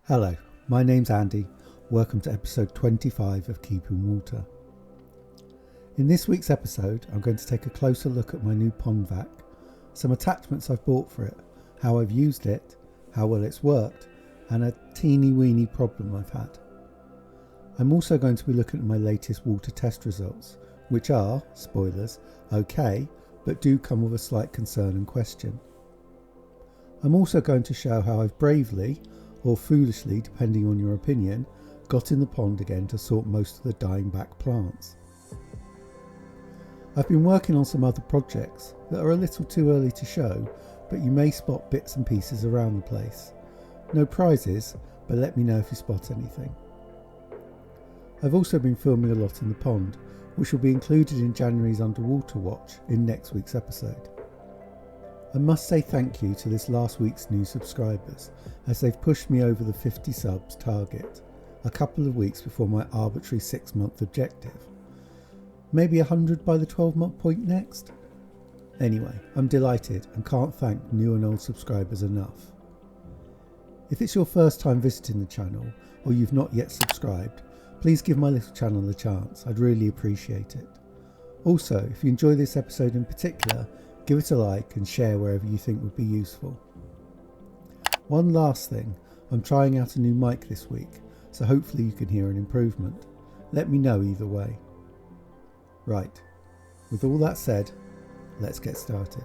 Hello, my name's Andy. Welcome to episode 25 of Keeping Water. In this week's episode, I'm going to take a closer look at my new pond vac, some attachments I've bought for it, how I've used it, how well it's worked, and a teeny weeny problem I've had. I'm also going to be looking at my latest water test results, which are, spoilers, okay, but do come with a slight concern and question. I'm also going to show how I've bravely, or foolishly depending on your opinion, got in the pond again to sort most of the dying back plants. I've been working on some other projects that are a little too early to show, but you may spot bits and pieces around the place. No prizes, but let me know if you spot anything. I've also been filming a lot in the pond, which will be included in January's Underwater Watch in next week's episode. I must say thank you to this last week's new subscribers, as they've pushed me over the 50 subs target, a couple of weeks before my arbitrary 6-month objective. Maybe 100 by the 12-month point next? Anyway, I'm delighted and can't thank new and old subscribers enough. If it's your first time visiting the channel, or you've not yet subscribed, please give my little channel a chance, I'd really appreciate it. Also, if you enjoy this episode in particular, give it a like and share wherever you think would be useful. One last thing, I'm trying out a new mic this week, so hopefully you can hear an improvement. Let me know either way. Right, with all that said, let's get started.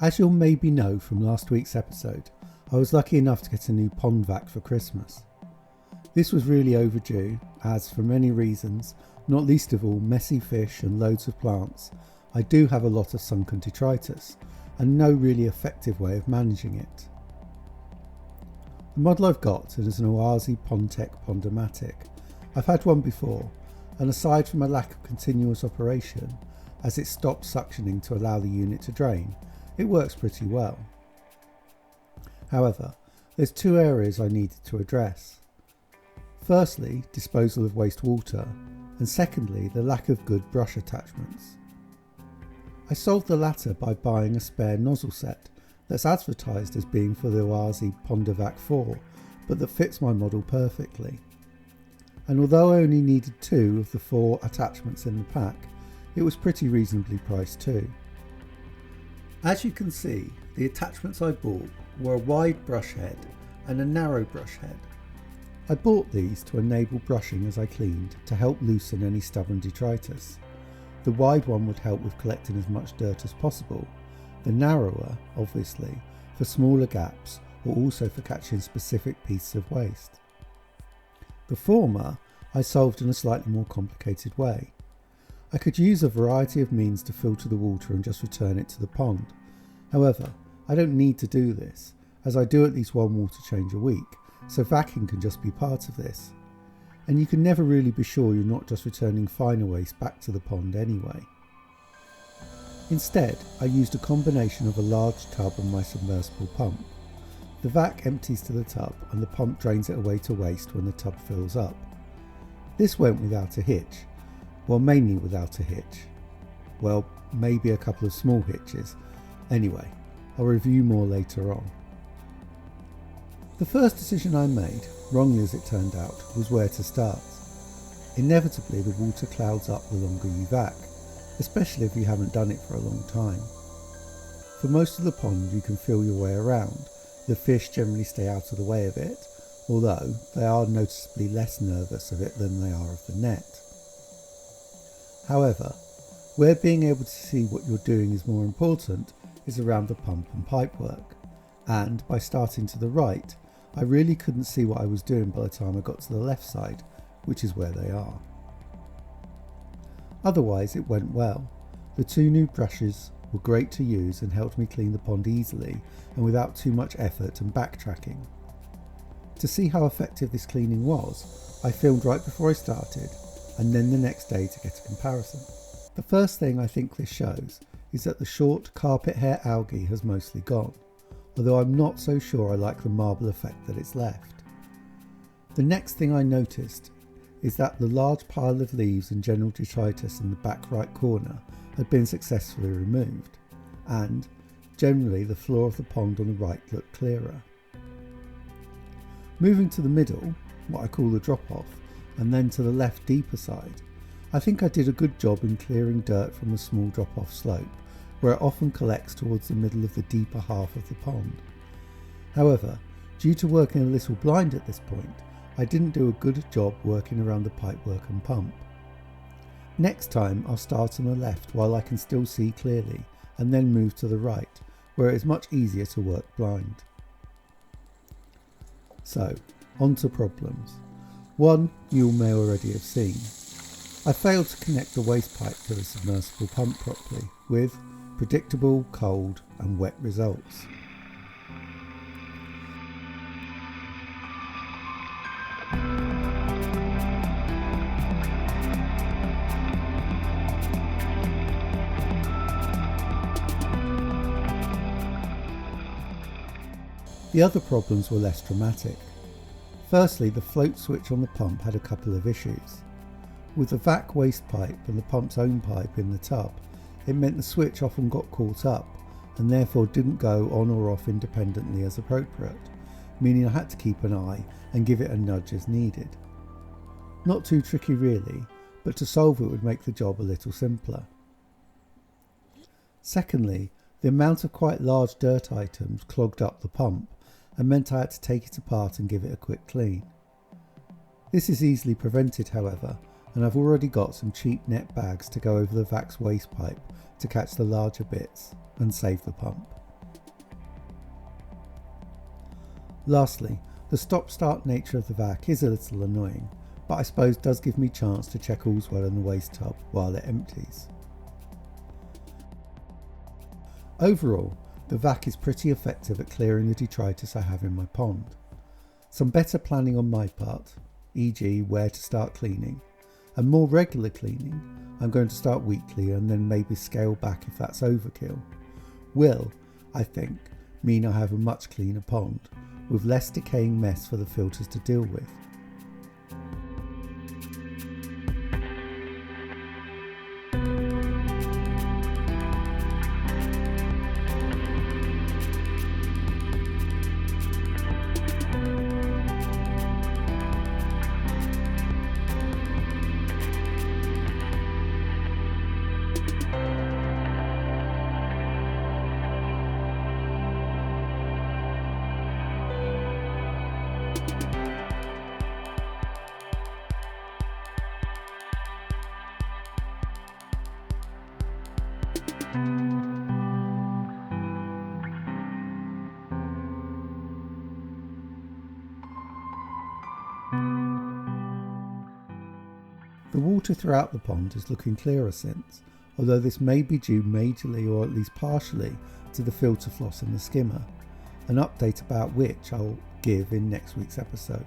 As you'll maybe know from last week's episode, I was lucky enough to get a new pond vac for Christmas. This was really overdue, as for many reasons, not least of all messy fish and loads of plants, I do have a lot of sunken detritus, and no really effective way of managing it. The model I've got is an Oasi Pondtech Pondomatic. I've had one before, and aside from a lack of continuous operation, as it stopped suctioning to allow the unit to drain, it works pretty well. However, there's two areas I needed to address. Firstly, disposal of wastewater, and secondly, the lack of good brush attachments. I solved the latter by buying a spare nozzle set that's advertised as being for the Oasi Pondovac 4, but that fits my model perfectly. And although I only needed 2 of the 4 attachments in the pack, it was pretty reasonably priced too. As you can see, the attachments I bought were a wide brush head and a narrow brush head. I bought these to enable brushing as I cleaned to help loosen any stubborn detritus. The wide one would help with collecting as much dirt as possible. The narrower, obviously, for smaller gaps or also for catching specific pieces of waste. The former I solved in a slightly more complicated way. I could use a variety of means to filter the water and just return it to the pond. However, I don't need to do this, as I do at least one water change a week, so vacuum can just be part of this. And you can never really be sure you're not just returning finer waste back to the pond anyway. Instead, I used a combination of a large tub and my submersible pump. The vac empties to the tub and the pump drains it away to waste when the tub fills up. This went without a hitch. Well, mainly without a hitch. Well, maybe a couple of small hitches. Anyway, I'll review more later on. The first decision I made, wrongly as it turned out, was where to start. Inevitably, the water clouds up the longer you vac, especially if you haven't done it for a long time. For most of the pond you can feel your way around. The fish generally stay out of the way of it, although they are noticeably less nervous of it than they are of the net. However, where being able to see what you're doing is more important is around the pump and pipe work, and by starting to the right, I really couldn't see what I was doing by the time I got to the left side, which is where they are. Otherwise it went well. The 2 new brushes were great to use and helped me clean the pond easily and without too much effort and backtracking. To see how effective this cleaning was, I filmed right before I started and then the next day to get a comparison. The first thing I think this shows is that the short carpet hair algae has mostly gone, although I'm not so sure I like the marble effect that it's left. The next thing I noticed is that the large pile of leaves and general detritus in the back right corner had been successfully removed, and generally the floor of the pond on the right looked clearer. Moving to the middle, what I call the drop off, and then to the left deeper side, I think I did a good job in clearing dirt from the small drop off slope, where it often collects towards the middle of the deeper half of the pond. However, due to working a little blind at this point, I didn't do a good job working around the pipework and pump. Next time I'll start on the left while I can still see clearly, and then move to the right, where it is much easier to work blind. So, on to problems. One you may already have seen. I failed to connect the waste pipe to the submersible pump properly, with predictable cold and wet results. The other problems were less dramatic. Firstly, the float switch on the pump had a couple of issues. With the vac waste pipe and the pump's own pipe in the tub, it meant the switch often got caught up and therefore didn't go on or off independently as appropriate, meaning I had to keep an eye and give it a nudge as needed. Not too tricky really, but to solve it would make the job a little simpler. Secondly, the amount of quite large dirt items clogged up the pump and meant I had to take it apart and give it a quick clean. This is easily prevented however, and I've already got some cheap net bags to go over the vac's waste pipe to catch the larger bits and save the pump. Lastly, the stop-start nature of the vac is a little annoying, but I suppose does give me chance to check all's well in the waste tub while it empties. Overall, the vac is pretty effective at clearing the detritus I have in my pond. Some better planning on my part, e.g. where to start cleaning, and more regular cleaning, I'm going to start weekly and then maybe scale back if that's overkill, will, I think, mean I have a much cleaner pond, with less decaying mess for the filters to deal with. The water throughout the pond is looking clearer since, although this may be due majorly or at least partially to the filter floss in the skimmer, an update about which I'll give in next week's episode.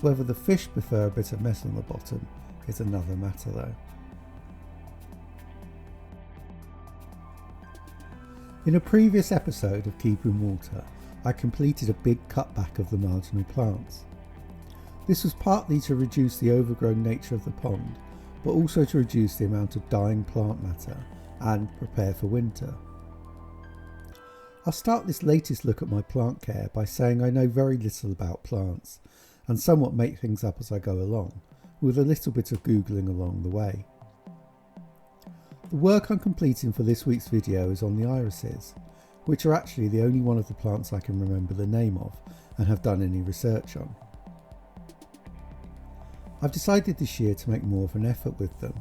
Whether the fish prefer a bit of mess on the bottom is another matter though. In a previous episode of Keeping Water, I completed a big cutback of the marginal plants. This was partly to reduce the overgrown nature of the pond, but also to reduce the amount of dying plant matter and prepare for winter. I'll start this latest look at my plant care by saying I know very little about plants and somewhat make things up as I go along, with a little bit of googling along the way. The work I'm completing for this week's video is on the irises, which are actually the only one of the plants I can remember the name of and have done any research on. I've decided this year to make more of an effort with them.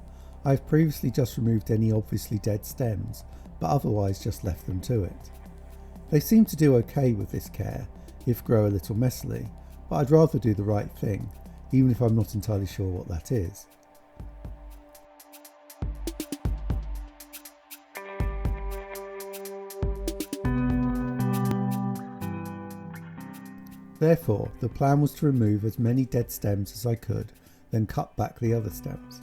I've previously just removed any obviously dead stems, but otherwise just left them to it. They seem to do okay with this care, if grow a little messily, but I'd rather do the right thing, even if I'm not entirely sure what that is. Therefore, the plan was to remove as many dead stems as I could, then cut back the other stems.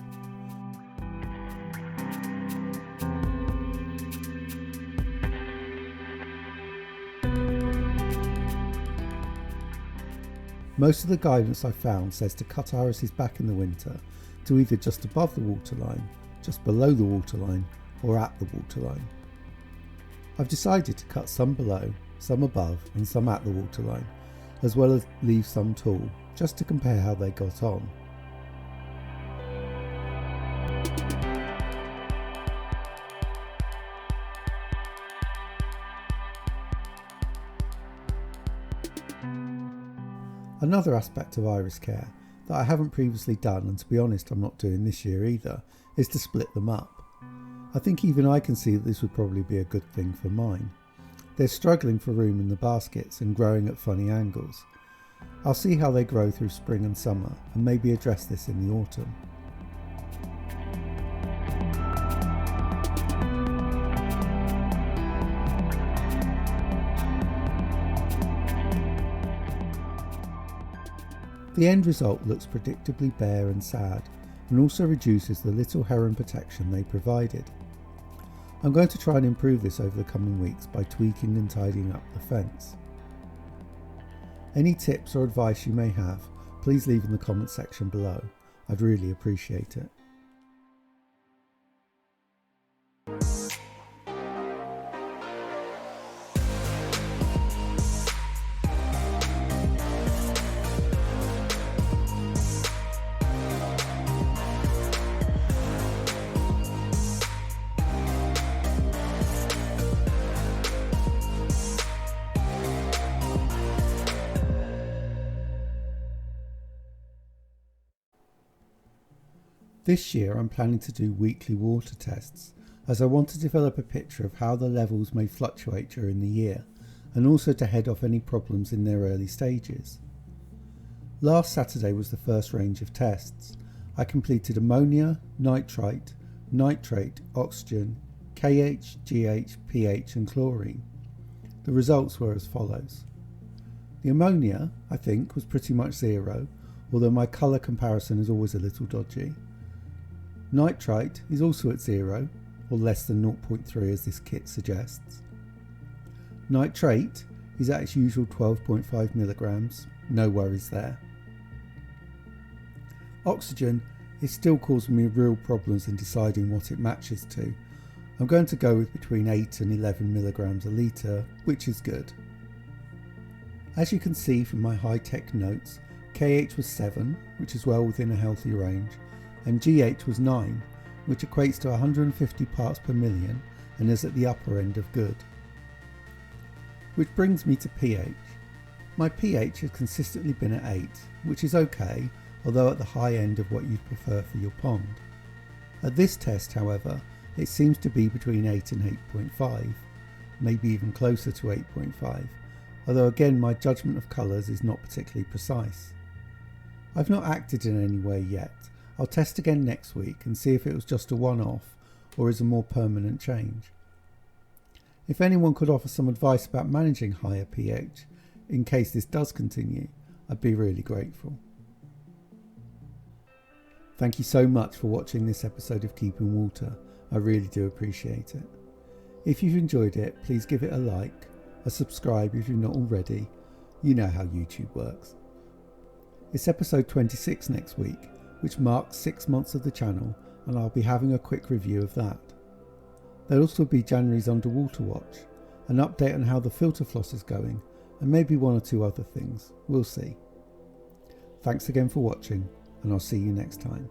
Most of the guidance I found says to cut irises back in the winter to either just above the waterline, just below the waterline, or at the waterline. I've decided to cut some below, some above, and some at the waterline, as well as leave some tall, just to compare how they got on. Another aspect of iris care that I haven't previously done, and to be honest I'm not doing this year either, is to split them up. I think even I can see that this would probably be a good thing for mine. They're struggling for room in the baskets and growing at funny angles. I'll see how they grow through spring and summer and maybe address this in the autumn. The end result looks predictably bare and sad, and also reduces the little heron protection they provided. I'm going to try and improve this over the coming weeks by tweaking and tidying up the fence. Any tips or advice you may have, please leave in the comment section below. I'd really appreciate it. This year I'm planning to do weekly water tests, as I want to develop a picture of how the levels may fluctuate during the year, and also to head off any problems in their early stages. Last Saturday was the first range of tests. I completed ammonia, nitrite, nitrate, oxygen, KH, GH, pH and chlorine. The results were as follows. The ammonia, I think, was pretty much 0, although my colour comparison is always a little dodgy. Nitrite is also at 0, or less than 0.3 as this kit suggests. Nitrate is at its usual 12.5 milligrams, no worries there. Oxygen is still causing me real problems in deciding what it matches to. I'm going to go with between 8 and 11 milligrams a litre, which is good. As you can see from my high-tech notes, KH was 7, which is well within a healthy range, and GH was 9, which equates to 150 parts per million and is at the upper end of good. Which brings me to pH. My pH has consistently been at 8, which is okay, although at the high end of what you'd prefer for your pond. At this test, however, it seems to be between 8 and 8.5, maybe even closer to 8.5, although again my judgment of colours is not particularly precise. I've not acted in any way yet. I'll test again next week and see if it was just a one-off or is a more permanent change. If anyone could offer some advice about managing higher pH in case this does continue, I'd be really grateful. Thank you so much for watching this episode of Keeping Water. I really do appreciate it. If you've enjoyed it, please give it a like, a subscribe if you're not already. You know how YouTube works. It's episode 26 next week, which marks 6 months of the channel, and I'll be having a quick review of that. There'll also be January's Underwater Watch, an update on how the filter floss is going, and maybe 1 or 2 other things. We'll see. Thanks again for watching, and I'll see you next time.